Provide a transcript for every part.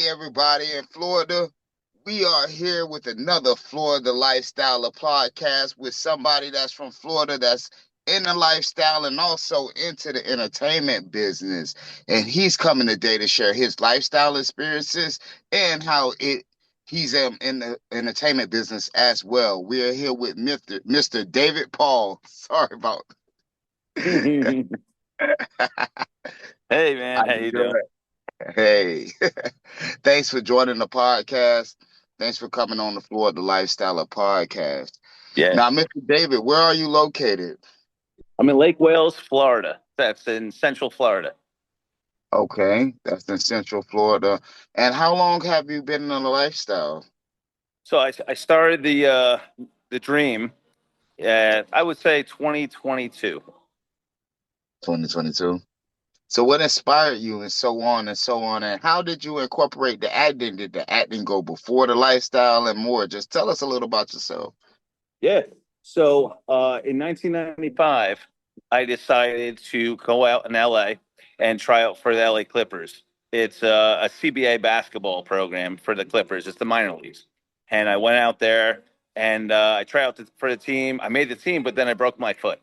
everybody in Florida. We are here with another Florida Lifestyle podcast with somebody that's from Florida that's in the lifestyle and also into the entertainment business. And he's coming today to share his lifestyle experiences and how he's in the entertainment business as well. We are here with Mr. David Paul. Sorry about Hey man, how how you you doing? doing? Hey, thanks for joining the podcast. Thanks for coming on the Floor of the Lifestyle podcast. Yeah, Now, Mr. David, where are you located? I'm in Lake Wales, Florida. That's in Central Florida. Okay, that's in Central Florida. And how long have you been in the lifestyle? So I started the dream at I would say 2022. 2022. So, what inspired you, and so on and so on? And how did you incorporate the acting? Did the acting go before the lifestyle and more? Just tell us a little about yourself. Yeah. So in 1995, I decided to go out in LA and try out for the LA Clippers. It's a CBA basketball program for the Clippers. It's the minor leagues. And I went out there and I tried out for the team. I made the team, but then I broke my foot.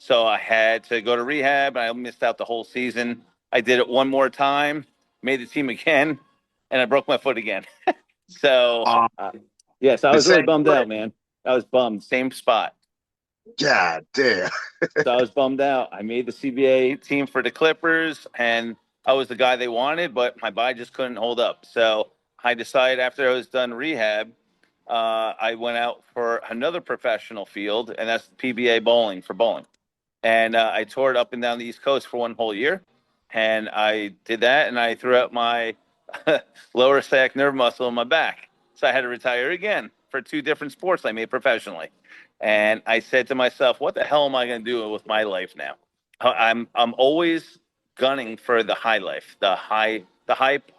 So I had to go to rehab. I missed out the whole season. I did it one more time, made the team again, and I broke my foot again. So, Uh, yes, I the was really same bummed foot. out, man. I was bummed. Same spot. God damn. So I was bummed out. I made the CBA team for the Clippers, and I was the guy they wanted, but my body just couldn't hold up. So I decided after I was done rehab, I went out for another professional field, and that's PBA bowling for bowling. And I toured up and down the East Coast for one whole year. And I did that, and I threw out my lower sciatic nerve muscle in my back. So I had to retire again for two different sports I made professionally. And I said to myself, what the hell am I going to do with my life now? I'm always gunning for the high life, the high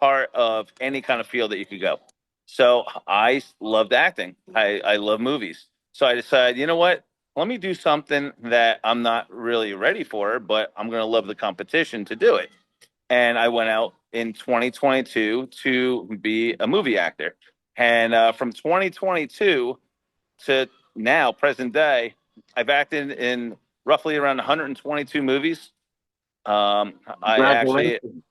part of any kind of field that you could go. So I loved acting. I love movies. So I decided, you know what? Let me do something that I'm not really ready for, but I'm going to love the competition to do it. And I went out in 2022 to be a movie actor. And from 2022 to now, present day, I've acted in roughly around 122 movies. I actually, Congratulations.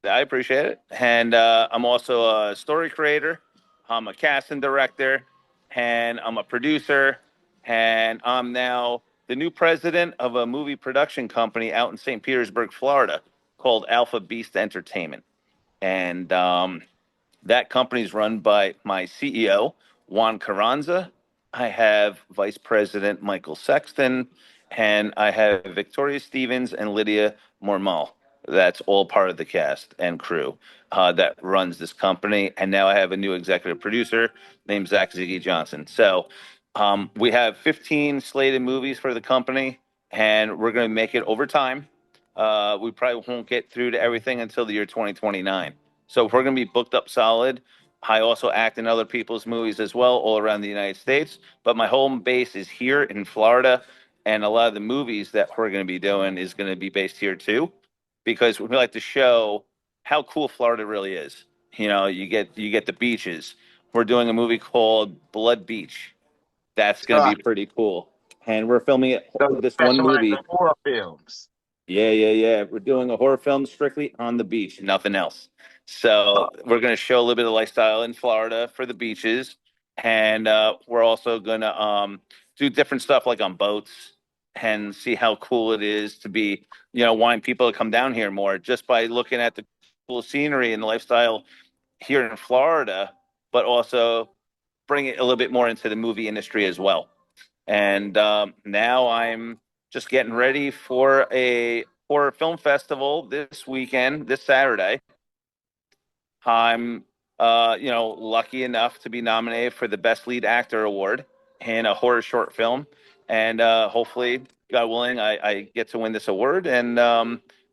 I appreciate it. And I'm also a story creator. I'm a casting director, and I'm a producer, and I'm now the new president of a movie production company out in St. Petersburg, Florida, called Alpha Beast Entertainment. And that company is run by my CEO, Juan Carranza. I have Vice President Michael Sexton, and I have Victoria Stevens and Lydia Mormal. That's all part of the cast and crew that runs this company. And now I have a new executive producer named Zach Ziggy Johnson. So we have 15 slated movies for the company, and we're going to make it over time. We probably won't get through to everything until the year 2029. So if we're going to be booked up solid, I also act in other people's movies as well, all around the United States. But my home base is here in Florida, and a lot of the movies that we're going to be doing is going to be based here too, because we like to show how cool Florida really is. You get the beaches. We're doing a movie called Blood Beach. That's going to Uh, be pretty cool, and we're filming it so you this one specialize in movie. horror films. Yeah. We're doing a horror film strictly on the beach, nothing else. So we're going to show a little bit of lifestyle in Florida for the beaches, and we're also going to do different stuff like on boats and see how cool it is to be, wanting people to come down here more just by looking at the cool scenery and the lifestyle here in Florida, but also bring it a little bit more into the movie industry as well. And now I'm just getting ready for a horror film festival this weekend, this Saturday. I'm, lucky enough to be nominated for the Best Lead Actor Award in a horror short film, and hopefully, God willing, I get to win this award and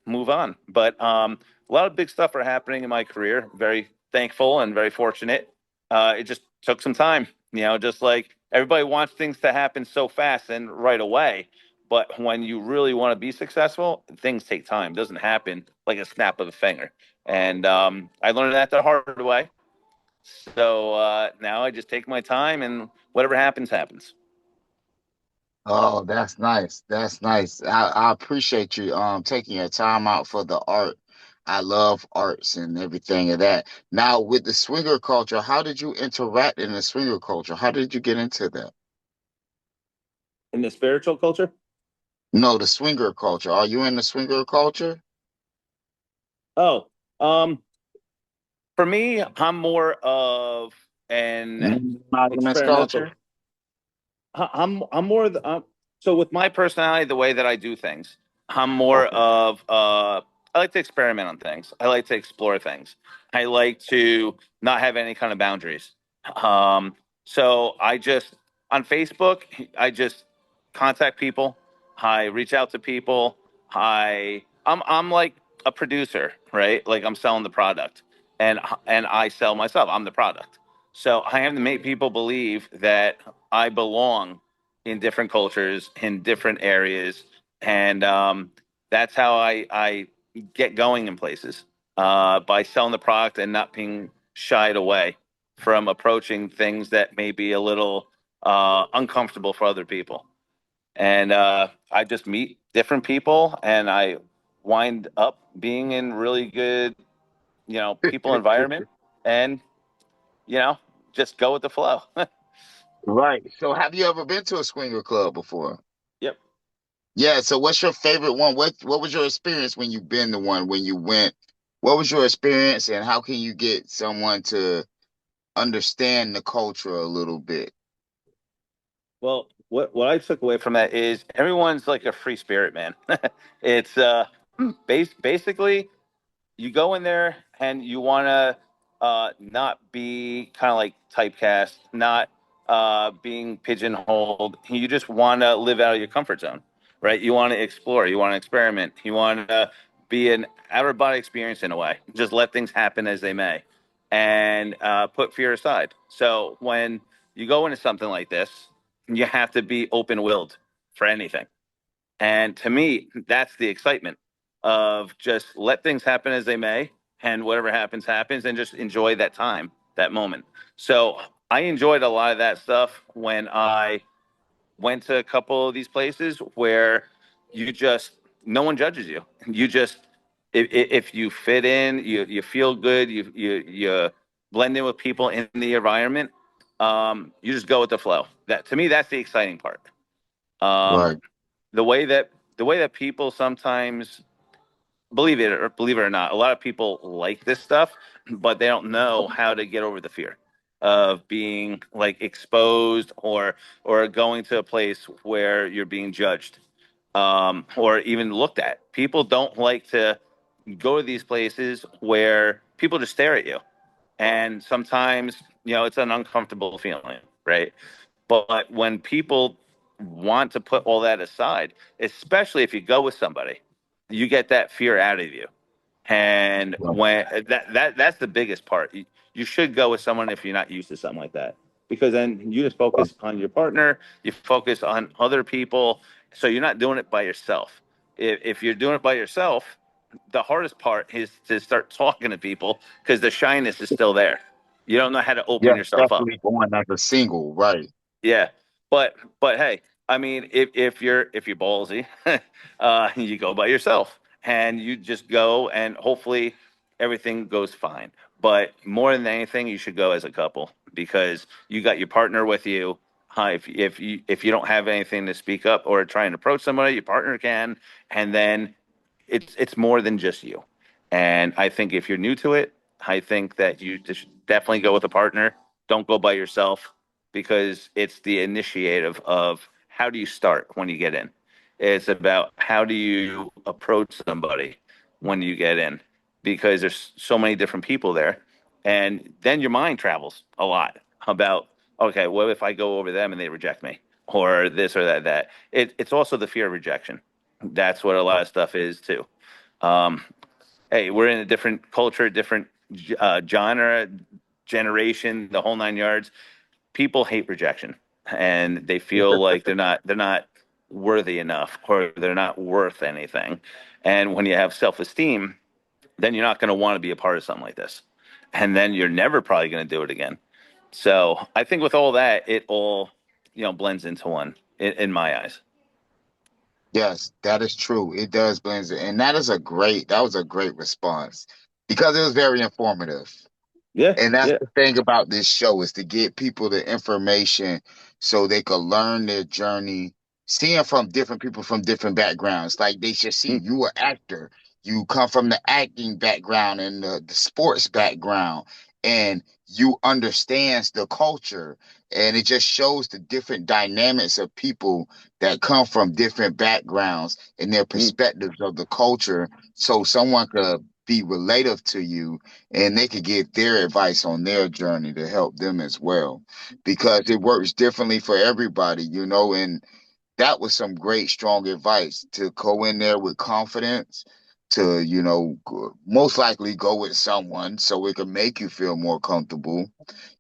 move on. But a lot of big stuff are happening in my career. Very thankful and very fortunate. It just took some time, just like everybody wants things to happen so fast and right away. But when you really want to be successful, things take time. It doesn't happen like a snap of a finger. And I learned that the hard way. So now I just take my time, and whatever happens, happens. Oh, that's nice. That's nice. I appreciate you taking your time out for the art. I love arts and everything of that. Now, with the swinger culture, how did you interact in the swinger culture? How did you get into that? In the spiritual culture? No, the swinger culture. Are you in the swinger culture? Oh, um, for me, I'm more of an Monogamous experimental. culture? I'm more so with my personality, the way that I do things, I'm more Okay. of I like to experiment on things. I like to explore things. I like to not have any kind of boundaries. Um, so I just on Facebook, I just contact people. I reach out to people. I'm like a producer, right? Like I'm selling the product, and I sell myself. I'm the product. So I have to make people believe that I belong in different cultures, in different areas, and that's how I get going in places by selling the product and not being shied away from approaching things that may be a little uncomfortable for other people. And I just meet different people, and I wind up being in really good, people environment, and just go with the flow. Right. So have you ever been to a swinger club before? Yep. Yeah, so what's your favorite one? What was your experience when you been to one when you went? What was your experience and how can you get someone to understand the culture a little bit? Well, what I took away from that is everyone's like a free spirit, man. It's basically you go in there and you want to not be kind of like typecast, not being pigeonholed. You just want to live out of your comfort zone, right? You want to explore, you want to experiment, you want to be an outer body experience in a way. Just let things happen as they may, and put fear aside. So when you go into something like this, you have to be open willed for anything. And to me, that's the excitement of just let things happen as they may, and whatever happens, happens, and just enjoy that time, that moment. So I enjoyed a lot of that stuff when I went to a couple of these places where you just, no one judges you. You just, if you fit in, you feel good, you blend in with people in the environment. You just go with the flow. That to me, that's the exciting part. Um, Right. the way that the way that people sometimes believe it or not, a lot of people like this stuff, but they don't know how to get over the fear of being like exposed or going to a place where you're being judged or even looked at. People don't like to go to these places where people just stare at you, and sometimes it's an uncomfortable feeling, right? But when people want to put all that aside, especially if you go with somebody, you get that fear out of you. And Right. when that's the biggest part. You should go with someone if you're not used to something like that, because then you just focus on your partner, you focus on other people, so you're not doing it by yourself. If you're doing it by yourself, the hardest part is to start talking to people because the shyness is still there. You don't know how to open Yeah, yourself up. especially going as a single, right. Yeah, but hey, I mean, if you're ballsy, you go by yourself, and you just go, and hopefully everything goes fine. But more than anything, you should go as a couple because you got your partner with you. If you don't have anything to speak up or try and approach somebody, your partner can, and then it's more than just you. And I think if you're new to it, I think that you just definitely go with a partner. Don't go by yourself because it's the initiative of how do you start when you get in. It's about how do you approach somebody when you get in because there's so many different people there. And then your mind travels a lot about, okay, what if I go over them and they reject me or this or that. It's also the fear of rejection. That's what a lot of stuff is too. Um, hey, we're in a different culture, different genre, generation, the whole nine yards. People hate rejection, and they feel like they're not worthy enough, or they're not worth anything. And when you have self esteem, then you're not going to want to be a part of something like this. And then you're never probably going to do it again. So I think with all that, it all, blends into one in my eyes. Yes, that is true. It does blend it. And that was a great response because it was very informative. Yeah. And that's Yeah. the thing about this show is to get people the information so they could learn their journey, seeing from different people from different backgrounds. Like they should see Mm, you an actor, you come from the acting background and the sports background, and you understands the culture. And it just shows the different dynamics of people that come from different backgrounds and their mm, perspectives of the culture. So someone could be relative to you and they could get their advice on their journey to help them as well because it works differently for everybody, and that was some great strong advice to go in there with confidence to most likely go with someone so it can make you feel more comfortable,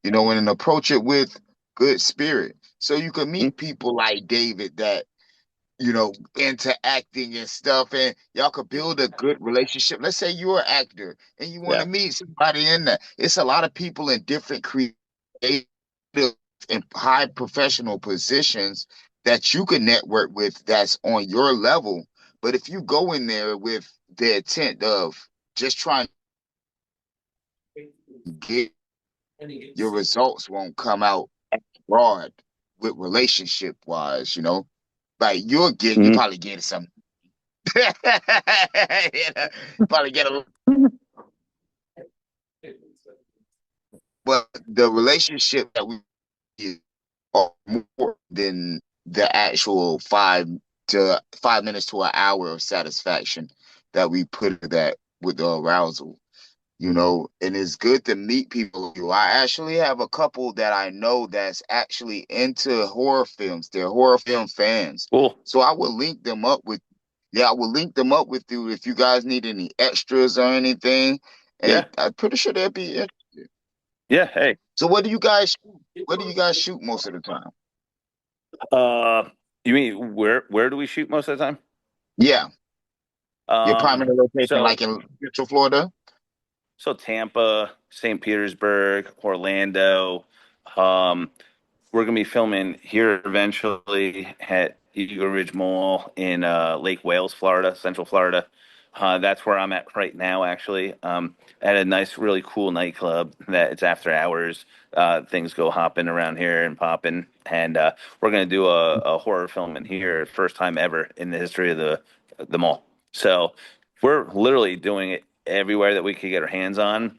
and approach it with good spirit so you can mm. meet people like David that into acting and stuff, and y'all could build a good relationship. Let's say you're an actor and you want Yeah. to meet somebody in there. It's a lot of people in different creative and high professional positions that you can network with that's on your level. But if you go in there with the intent of just trying to get your results won't come out broad with relationship wise. Like you Mm. probably get some probably get a but the relationship that we get are more than the actual 5 minutes to an hour of satisfaction that we put into that with the arousal. And it's good to meet people. I actually have a couple that I know that's actually into horror films. They're horror film fans. Cool. So I will link them up with you if you guys need any extras or anything. And Yeah. I'm pretty sure they'll be interested. Yeah. Hey. So what do you guys shoot? What do you guys shoot most of the time? Uh, you mean where do we shoot most of the time? Yeah, your primary location, So like in Central Florida. Tampa, St. Petersburg, Orlando. Um, we're gonna be filming here eventually at Eagle Ridge Mall in Lake Wales, Florida, Central Florida. That's where I'm at right now, actually. At a nice, really cool nightclub that it's after hours. Things go hopping around here and popping, and we're gonna do a horror film in here, first time ever in the history of the mall. So we're literally doing it everywhere that we could get our hands on.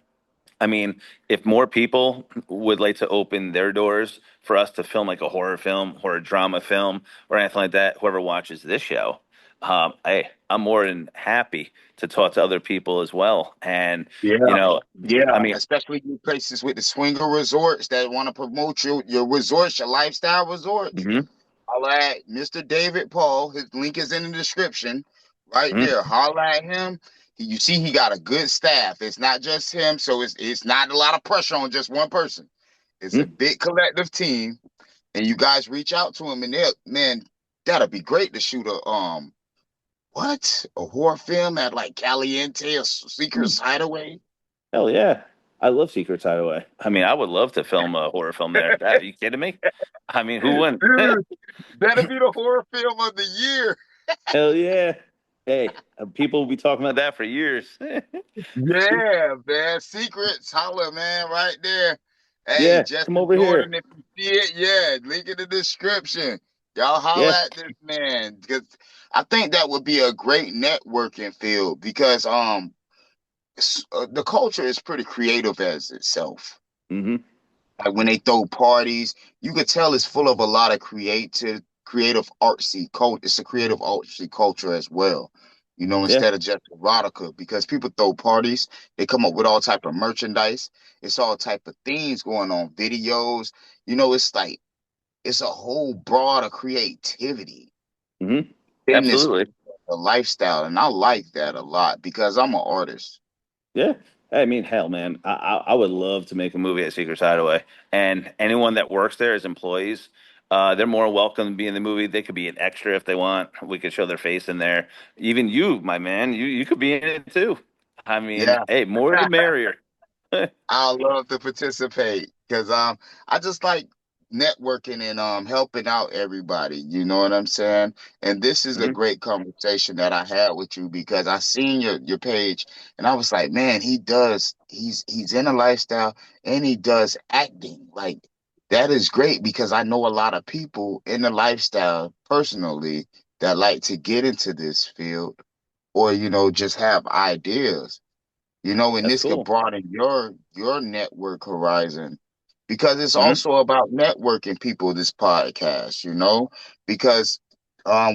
I mean, if more people would like to open their doors for us to film like a horror film or a drama film or anything like that, whoever watches this show, I'm more than happy to talk to other people as well. And, you Yeah. know, I Yeah, mean, especially in places with the swinger resorts that want to promote your resorts, your lifestyle resorts. mhm, Holla at Mr. David Paul. His link is in the description right mhm, there. Holla at him. You see, he got a good staff. It's not just him, so it's not a lot of pressure on just one person. It's a mhm. big collective team, and you guys reach out to him, and man, that'd be great to shoot a horror film at like Caliente or Secret Hideaway. Hell yeah. I love Secrets Hideaway. I mean, I would love to film a horror film there. Are you kidding me? I mean, who wouldn't? Dude, that'd be the horror film of the year. Hell yeah. Hey, people will be talking about that for years. Yeah, man. Secrets, holla, man, right there. Hey, Yeah, come Justin over here. Jordan, if you see it, yeah, link in the description. Y'all Yeah. holla at this man because I think that would be a great networking field because the culture is pretty creative as itself. Hmm. Like when they throw parties, you could tell it's full of a lot of creative artsy culture. It's a creative artsy culture as well. Yeah. Instead of just erotica, because people throw parties, they come up with all type of merchandise. It's all type of things going on, videos. It's like it's a whole broader creativity Hmm. in this Absolutely. lifestyle, and I like that a lot because I'm an artist. Yeah. I mean, hell, man, I would love to make a movie at Secret Hideaway, and anyone that works there as employees, they're more welcome to be in the movie. They could be an extra if they want. We could show their face in there. Even you, my man, you could be in it too. I mean, Yeah. hey, more the merrier. I love to participate because I just like networking and helping out everybody. You know what I'm saying? And this is a Mhm. great conversation that I had with you because I seen your page and I was like, man, he's in a lifestyle and he does acting. Like that is great because I know a lot of people in the lifestyle personally that like to get into this field or just have ideas, and That's this could cool. broaden your network horizon because it's Hmm. also about networking people, this podcast, because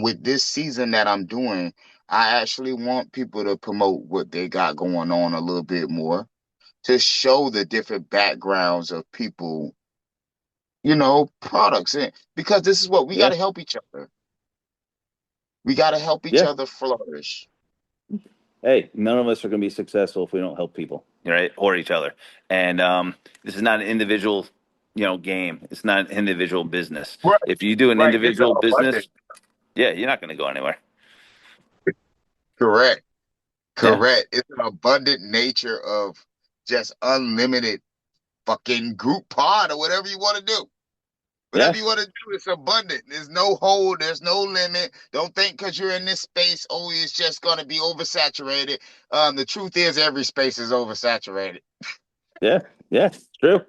with this season that I'm doing, I actually want people to promote what they got going on a little bit more to show the different backgrounds of people, products, and because this is what we got Yeah. to help each other. We got to help each Yeah. other flourish. Hey, none of us are going to be successful if we don't help people, right? Or each other. And this is not an individual, game. It's not an individual business. Right, If you do an right. It's individual abundant. business, yeah, you're not going to go anywhere. Correct. Yeah. Correct. It's an abundant nature of just unlimited fucking group pod or whatever you want to do. Yeah. Whatever you want to do, it's abundant. There's no hold, there's no limit. Don't think because you're in this space, oh, it's just going to be oversaturated. The truth is, every space is oversaturated. Yeah. Yeah. True.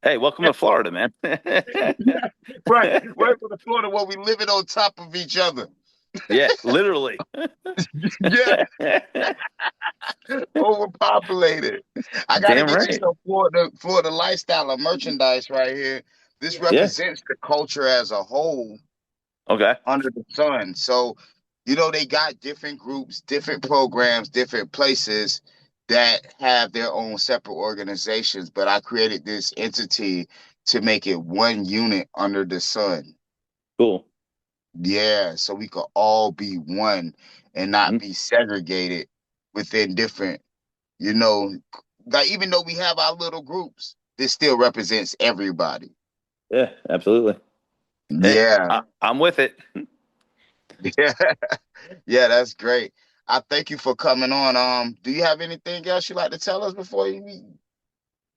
Hey, welcome to Florida, man. Right, right for the Florida where we living on top of each other. Yeah, literally. Yeah, overpopulated. I got to Damn get you right. some Florida lifestyle of merchandise right here. This Yeah. represents the culture as a whole Okay. under the sun. So, they got different groups, different programs, different places that have their own separate organizations. But I created this entity to make it one unit under the sun. Cool. Yeah, so we could all be one and not Mhm. be segregated within different, you know, like even though we have our little groups, this still represents everybody. Yeah, absolutely. Hey, Yeah. I'm with it. Yeah. Yeah, that's great. I thank you for coming on. Do you have anything else you'd like to tell us before you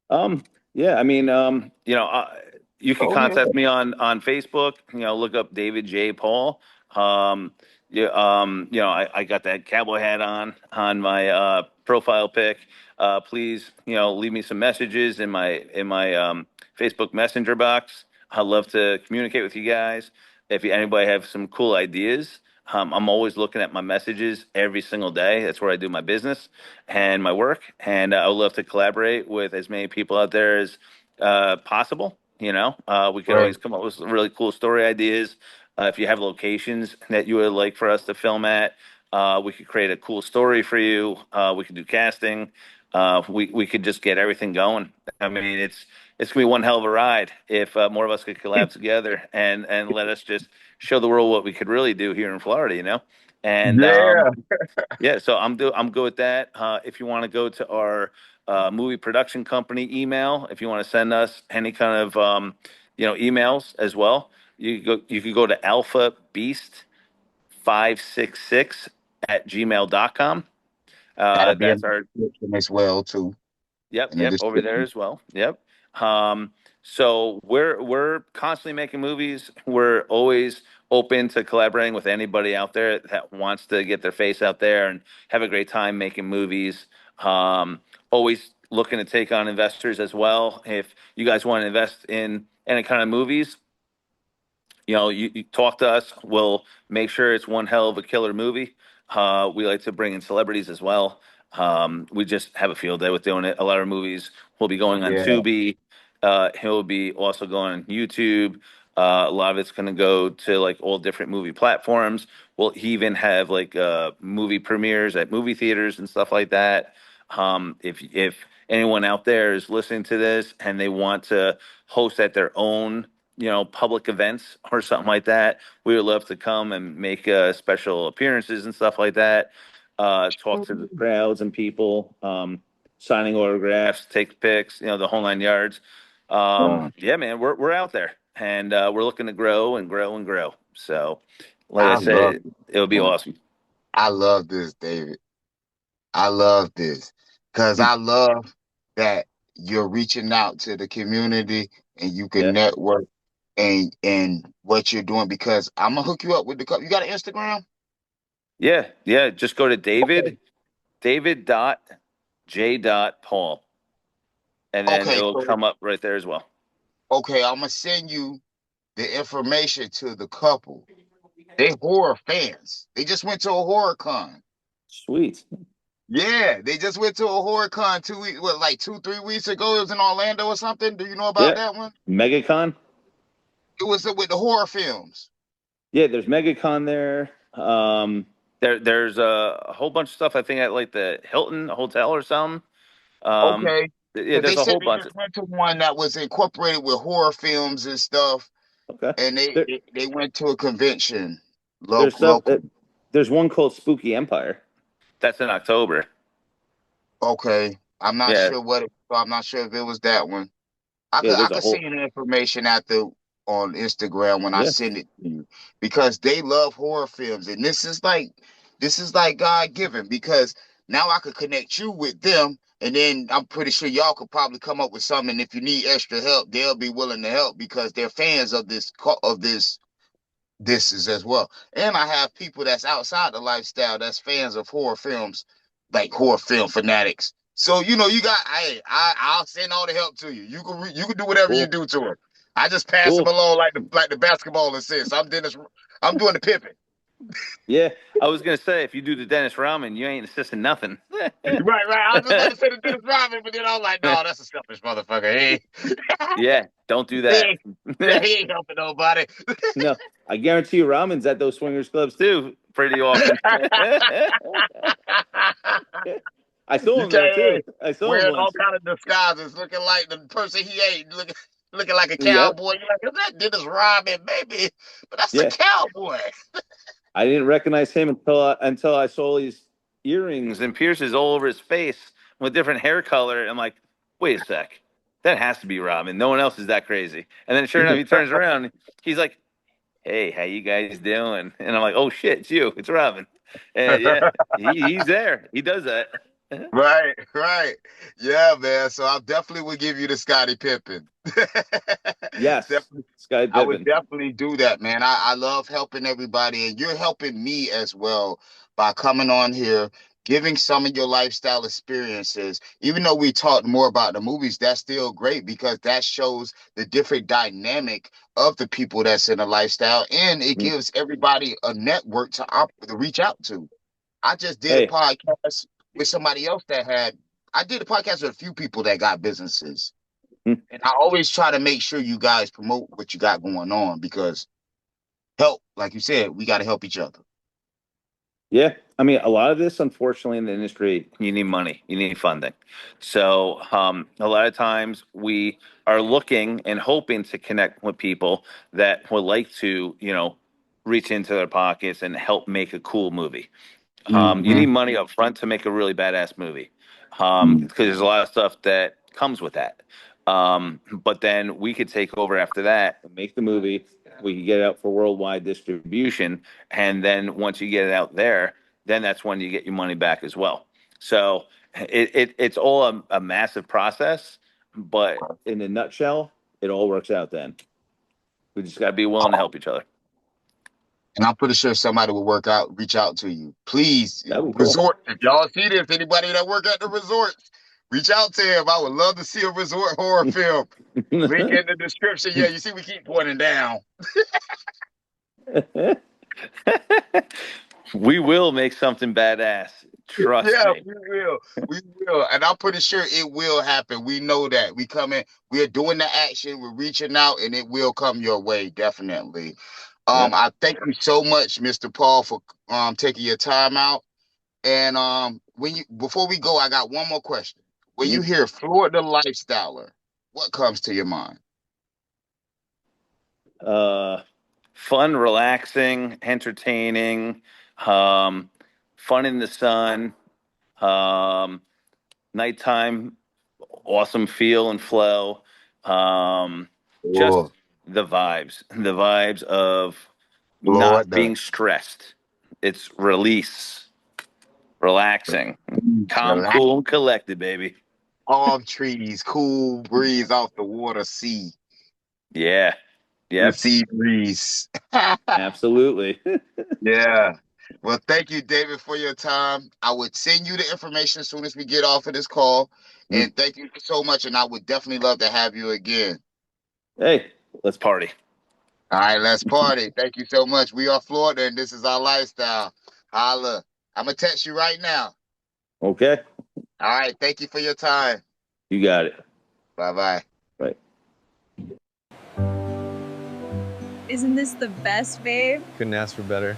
Um, yeah, I mean, you can go ahead? contact me on Facebook. Look up David J. Paul. Yeah, I got that cowboy hat on my profile pic. Please, leave me some messages in my Facebook Messenger box. I'd love to communicate with you guys. If anybody have some cool ideas, I'm always looking at my messages every single day. That's where I do my business and my work. And I would love to collaborate with as many people out there as possible. We could Right. always come up with some really cool story ideas. If you have locations that you would like for us to film at, we could create a cool story for you. We could do casting. We could just get everything going. I mean, it's gonna be one hell of a ride if more of us could collab together and let us just show the world what we could really do here in Florida. And Yeah. yeah, so I'm good with that. If you want to go to our movie production company email, if you want to send us any kind of emails as well, you could go to Alpha Beast 566 at gmail.com. That'll be in That's the our description as well too. Yep, In the yep, over there description. as well. Yep. So we're constantly making movies. We're always open to collaborating with anybody out there that wants to get their face out there and have a great time making movies. Always looking to take on investors as well. If you guys want to invest in any kind of movies, you talk to us. We'll make sure it's one hell of a killer movie. We like to bring in celebrities as well. We just have a field day with doing it. A lot of movies will be going on Yeah. Tubi. He'll be also going on YouTube. A lot of it's going to go to like all different movie platforms. We'll even have like movie premieres at movie theaters and stuff like that. If anyone out there is listening to this and they want to host at their own public events or something like that, we would love to come and make special appearances and stuff like that. Talk to the crowds and people, signing autographs, take pics, the whole 9 yards. Yeah. Yeah, man, we're out there and we're looking to grow and grow and grow. So, like I I love said, it. it'll be awesome. I love this, David. I love this because I love that you're reaching out to the community and you can Yeah. network and what you're doing because I'm gonna hook you up with you got an Instagram? Yeah. Yeah. Just go to Okay. David.J.Paul, and then Okay, it'll so come up right there as well. okay, I'm gonna send you the information to the couple. They horror fans. They just went to a horror con. Sweet. Yeah, they just went to a horror con 2 weeks, what, like 2, 3 weeks ago. It was in Orlando or something. Do you know about Yeah. that one? MegaCon. It was with the horror films. Yeah, there's MegaCon there. There's a whole bunch of stuff. I think at like the Hilton Hotel or something. Um, Okay. yeah, Because they there's a said whole they bunch of. just went to one that was incorporated with horror films and stuff, Okay. and There, they went to a convention there's stuff local. there's one called Spooky Empire. That's in October. Okay, I'm not Yeah, sure I'm not sure if it was that one. yeah. I There's a could send whole. you the information after on Instagram when I Yeah, send it to you because they love horror films and this is like God given because now I could connect you with them and then I'm pretty sure y'all could probably come up with something. And if you need extra help, they'll be willing to help because they're fans of this is as well. And I have people that's outside the lifestyle that's fans of horror films, like horror film fanatics. So you got I'll send all the help to you. You can do whatever you cool, do to it. I just pass them cool. along like the basketball assist. I'm doing the Pippen. Yeah, I was gonna say if you do the Dennis Rodman, you ain't assisting nothing. Right. I was just about to say the Dennis Rodman, but then I was like, no, that's a selfish motherfucker. Yeah, don't do He that. ain't, yeah, he ain't helping nobody. No, I guarantee you, Rodman's at those swingers clubs too, pretty often. I saw You him there can't too. I saw him wearing all once. kind of disguises, looking like the person he ain't, looking like a Yep. cowboy. You're like, is that Dennis Rodman, baby? But that's a Yeah. cowboy. I didn't recognize him until I saw these earrings and piercings all over his face with different hair color. I'm like, wait a sec, that has to be Robin. No one else is that crazy. And then sure enough, he turns around. He's like, "Hey, how you guys doing?" And I'm like, "Oh shit, it's you. It's Robin." And yeah, he's there. He does that. Right. Yeah, man. So I definitely would give you the Scottie Pippen. Yes, Definitely, Sky I would Pippen. definitely do that, man. I love helping everybody, and you're helping me as well by coming on here, giving some of your lifestyle experiences. Even though we talked more about the movies, that's still great because that shows the different dynamic of the people that's in a lifestyle, and it Mm. gives everybody a network to reach out to. I just did a Hey, podcast with somebody else I did a podcast with a few people that got businesses. mm, And I always try to make sure you guys promote what you got going on because help, like you said, we got to help each other. yeah. I mean, a lot of this, unfortunately, in the industry, you need money, you need funding. So, a lot of times we are looking and hoping to connect with people that would like to, reach into their pockets and help make a cool movie. You Hmm. need money up front to make a really badass movie, because Hmm. there's a lot of stuff that comes with that. But then we could take over after that, make the movie. We could get it out for worldwide distribution, and then once you get it out there, then that's when you get your money back as well. So it's all a massive process, but in a nutshell, it all works out. Then we just got to be willing to help each other. And I'm pretty sure somebody will reach out to you. Please, That'd be cool. resort. If y'all see this, anybody that work at the resorts, reach out to him. I would love to see a resort horror film. Link in the description. Yeah, you see, we keep pointing down. We will make something badass. Trust Yeah, me. we will. We will. And I'm pretty sure it will happen. We know that. We're doing the action, we're reaching out, and it will come your way, definitely. Yeah. I thank you so much, Mr. Paul, for taking your time out. And when you before we go, I got one more question. When you Mhm. hear Florida lifestyler, what comes to your mind? Uh, Fun, relaxing, entertaining, um, fun in the sun, um, nighttime, awesome feel and flow. Um, just Oh, the vibes of not Florida. being stressed. It's release. Relaxing. Calm, Relax. cool, and collected, baby. Palm trees, cool breeze off the water, sea. Yeah. The Yep. sea breeze. Absolutely. Yeah. Well, thank you, David, for your time. I would send you the information as soon as we get off of this call. And thank you so much. And I would definitely love to have you again. Hey, let's party. All right, let's party. Thank you so much. We are Florida, and this is our lifestyle. Holla. I'm going to text you right now. Okay. All right. Thank you for your time. You got it. Bye-bye. Right. Isn't this the best, babe? Couldn't ask for better.